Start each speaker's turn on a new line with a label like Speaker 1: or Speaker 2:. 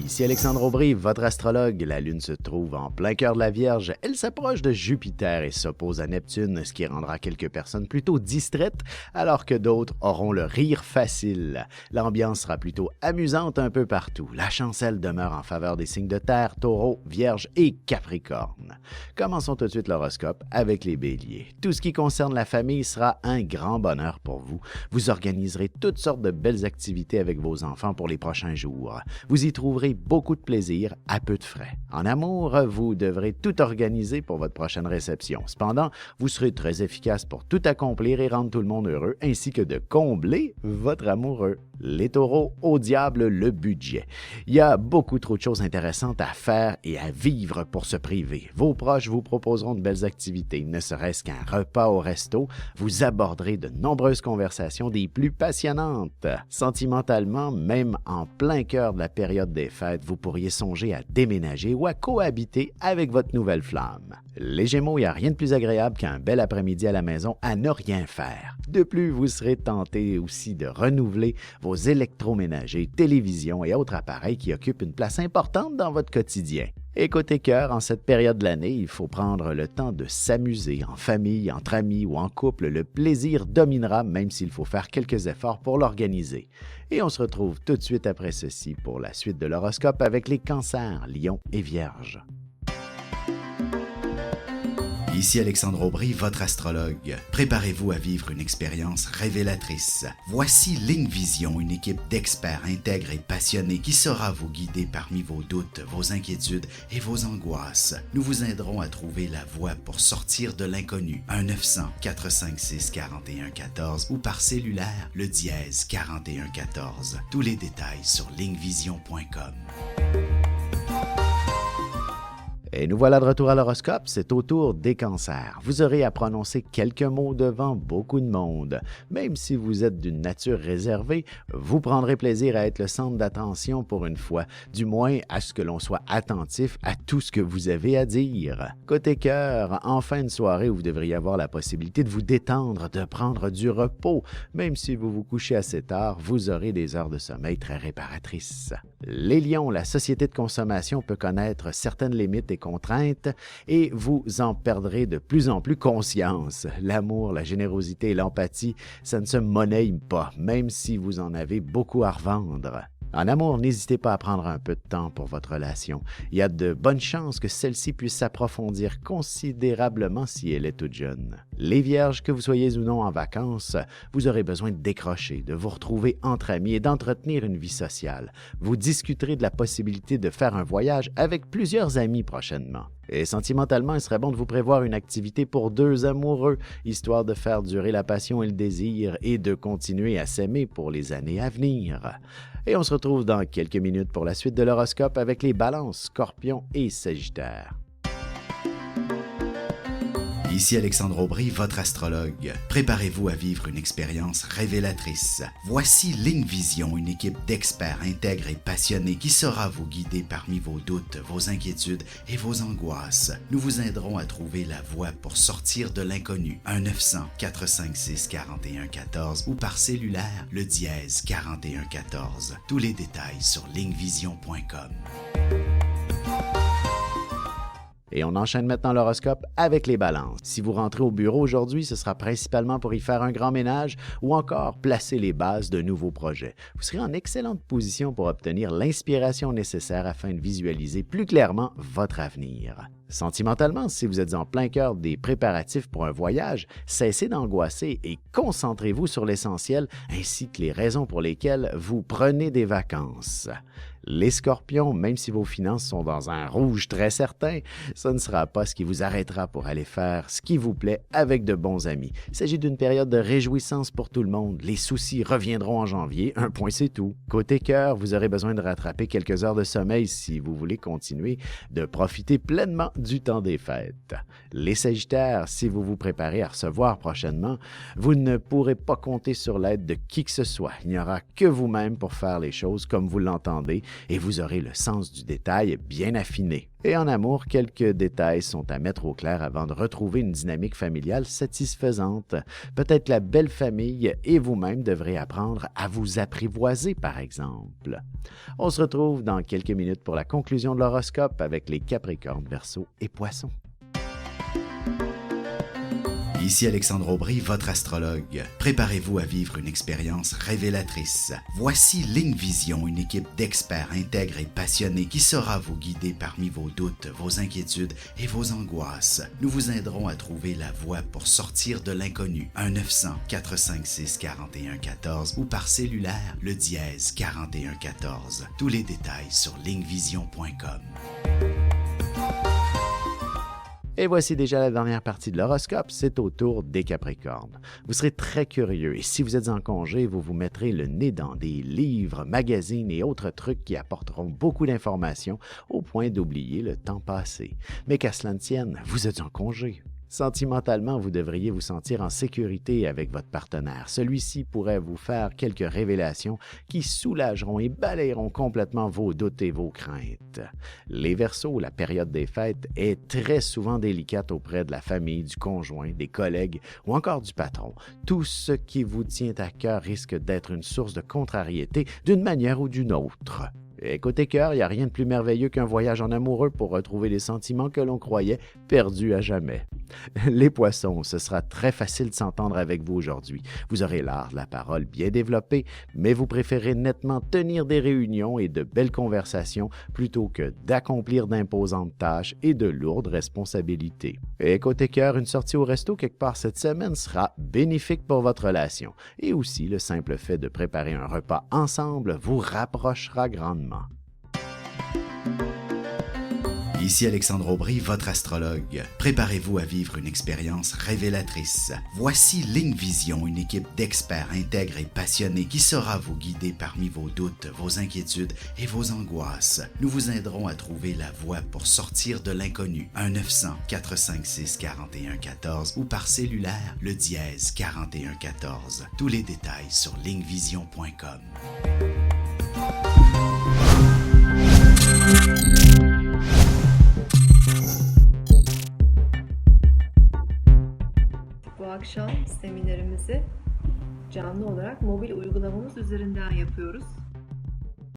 Speaker 1: Ici Alexandre Aubry, votre astrologue. La Lune se trouve en plein cœur de la Vierge. Elle s'approche de Jupiter et s'oppose à Neptune, ce qui rendra quelques personnes plutôt distraites, alors que d'autres auront le rire facile. L'ambiance sera plutôt amusante un peu partout. La chancelle demeure en faveur des signes de Terre, Taureau, Vierge et Capricorne. Commençons tout de suite l'horoscope avec les Béliers. Tout ce qui concerne la famille sera un grand bonheur pour vous. Vous organiserez toutes sortes de belles activités avec vos enfants pour les prochains jours. Vous y trouverez beaucoup de plaisir à peu de frais. En amour, vous devrez tout organiser pour votre prochaine réception. Cependant, vous serez très efficace pour tout accomplir et rendre tout le monde heureux, ainsi que de combler votre amoureux. Les taureaux, au diable le budget. Il y a beaucoup trop de choses intéressantes à faire et à vivre pour se priver. Vos proches vous proposeront de belles activités, ne serait-ce qu'un repas au resto. Vous aborderez de nombreuses conversations des plus passionnantes. Sentimentalement, même en plein cœur de la période des fêtes, vous pourriez songer à déménager ou à cohabiter avec votre nouvelle flamme. Les Gémeaux, il n'y a rien de plus agréable qu'un bel après-midi à la maison à ne rien faire. De plus, vous serez tenté aussi de renouveler vos électroménagers, télévisions et autres appareils qui occupent une place importante dans votre quotidien. Et côté cœur, en cette période de l'année, il faut prendre le temps de s'amuser en famille, entre amis ou en couple. Le plaisir dominera même s'il faut faire quelques efforts pour l'organiser. Et on se retrouve tout de suite après ceci pour la suite de l'horoscope avec les cancers, lions et vierges.
Speaker 2: Ici Alexandre Aubry, votre astrologue. Préparez-vous à vivre une expérience révélatrice. Voici Ligne Vision, une équipe d'experts intègres et passionnés qui saura vous guider parmi vos doutes, vos inquiétudes et vos angoisses. Nous vous aiderons à trouver la voie pour sortir de l'inconnu. 1-900-456-4114 ou par cellulaire, le dièse 4114. Tous les détails sur lignevision.com.
Speaker 1: Et nous voilà de retour à l'horoscope, c'est au tour des cancers. Vous aurez à prononcer quelques mots devant beaucoup de monde. Même si vous êtes d'une nature réservée, vous prendrez plaisir à être le centre d'attention pour une fois, du moins à ce que l'on soit attentif à tout ce que vous avez à dire. Côté cœur, en fin de soirée où vous devriez avoir la possibilité de vous détendre, de prendre du repos, même si vous vous couchez assez tard, vous aurez des heures de sommeil très réparatrices. Les lions, la société de consommation peut connaître certaines limites et contraintes et vous en perdrez de plus en plus conscience. L'amour, la générosité et l'empathie, ça ne se monnaie pas, même si vous en avez beaucoup à revendre. En amour, n'hésitez pas à prendre un peu de temps pour votre relation. Il y a de bonnes chances que celle-ci puisse s'approfondir considérablement si elle est toute jeune. Les vierges, que vous soyez ou non en vacances, vous aurez besoin de décrocher, de vous retrouver entre amis et d'entretenir une vie sociale. Vous discuterez de la possibilité de faire un voyage avec plusieurs amis prochainement. Et sentimentalement, il serait bon de vous prévoir une activité pour deux amoureux, histoire de faire durer la passion et le désir et de continuer à s'aimer pour les années à venir. Et on se retrouve dans quelques minutes pour la suite de l'horoscope avec les Balances, Scorpions et Sagittaires.
Speaker 2: Ici Alexandre Aubry, votre astrologue. Préparez-vous à vivre une expérience révélatrice. Voici Ligne Vision, une équipe d'experts intègres et passionnés qui saura vous guider parmi vos doutes, vos inquiétudes et vos angoisses. Nous vous aiderons à trouver la voie pour sortir de l'inconnu. 1-900-456-4114 ou par cellulaire, le dièse 4114. Tous les détails sur lignevision.com.
Speaker 1: Et on enchaîne maintenant l'horoscope avec les balances. Si vous rentrez au bureau aujourd'hui, ce sera principalement pour y faire un grand ménage ou encore placer les bases de nouveaux projets. Vous serez en excellente position pour obtenir l'inspiration nécessaire afin de visualiser plus clairement votre avenir. Sentimentalement, si vous êtes en plein cœur des préparatifs pour un voyage, cessez d'angoisser et concentrez-vous sur l'essentiel ainsi que les raisons pour lesquelles vous prenez des vacances. Les Scorpions, même si vos finances sont dans un rouge très certain, ce ne sera pas ce qui vous arrêtera pour aller faire ce qui vous plaît avec de bons amis. Il s'agit d'une période de réjouissance pour tout le monde. Les soucis reviendront en janvier, un point c'est tout. Côté cœur, vous aurez besoin de rattraper quelques heures de sommeil si vous voulez continuer de profiter pleinement du temps des fêtes. Les Sagittaires, si vous vous préparez à recevoir prochainement, vous ne pourrez pas compter sur l'aide de qui que ce soit. Il n'y aura que vous-même pour faire les choses comme vous l'entendez et vous aurez le sens du détail bien affiné. Et en amour, quelques détails sont à mettre au clair avant de retrouver une dynamique familiale satisfaisante. Peut-être la belle famille et vous-même devrez apprendre à vous apprivoiser, par exemple. On se retrouve dans quelques minutes pour la conclusion de l'horoscope avec les Capricornes, Verseaux et Poissons.
Speaker 2: Ici Alexandre Aubry, votre astrologue. Préparez-vous à vivre une expérience révélatrice. Voici Ligne Vision, une équipe d'experts intègres et passionnés qui saura vous guider parmi vos doutes, vos inquiétudes et vos angoisses. Nous vous aiderons à trouver la voie pour sortir de l'inconnu. 1-900-456-4114 ou par cellulaire, le dièse 4114. Tous les détails sur lignevision.com.
Speaker 1: Et voici déjà la dernière partie de l'horoscope, c'est au tour des Capricornes. Vous serez très curieux et si vous êtes en congé, vous vous mettrez le nez dans des livres, magazines et autres trucs qui apporteront beaucoup d'informations au point d'oublier le temps passé. Mais qu'à cela ne tienne, vous êtes en congé. Sentimentalement, vous devriez vous sentir en sécurité avec votre partenaire. Celui-ci pourrait vous faire quelques révélations qui soulageront et balayeront complètement vos doutes et vos craintes. Les Verseaux, la période des fêtes est très souvent délicate auprès de la famille, du conjoint, des collègues ou encore du patron. Tout ce qui vous tient à cœur risque d'être une source de contrariété d'une manière ou d'une autre. Et côté cœur, il n'y a rien de plus merveilleux qu'un voyage en amoureux pour retrouver les sentiments que l'on croyait perdus à jamais. Les Poissons, ce sera très facile de s'entendre avec vous aujourd'hui. Vous aurez l'art de la parole bien développé, mais vous préférez nettement tenir des réunions et de belles conversations plutôt que d'accomplir d'imposantes tâches et de lourdes responsabilités. Et côté cœur, une sortie au resto quelque part cette semaine sera bénéfique pour votre relation. Et aussi, le simple fait de préparer un repas ensemble vous rapprochera grandement.
Speaker 2: Ici Alexandre Aubry, votre astrologue. Préparez-vous à vivre une expérience révélatrice. Voici Ligne Vision, une équipe d'experts intègres et passionnés qui saura vous guider parmi vos doutes, vos inquiétudes et vos angoisses. Nous vous aiderons à trouver la voie pour sortir de l'inconnu. 1-900-456-4114 ou par cellulaire, le dièse 4114. Tous les détails sur lignevision.com.
Speaker 3: Bu akşam seminerimizi canlı olarak mobil uygulamamız üzerinden yapıyoruz.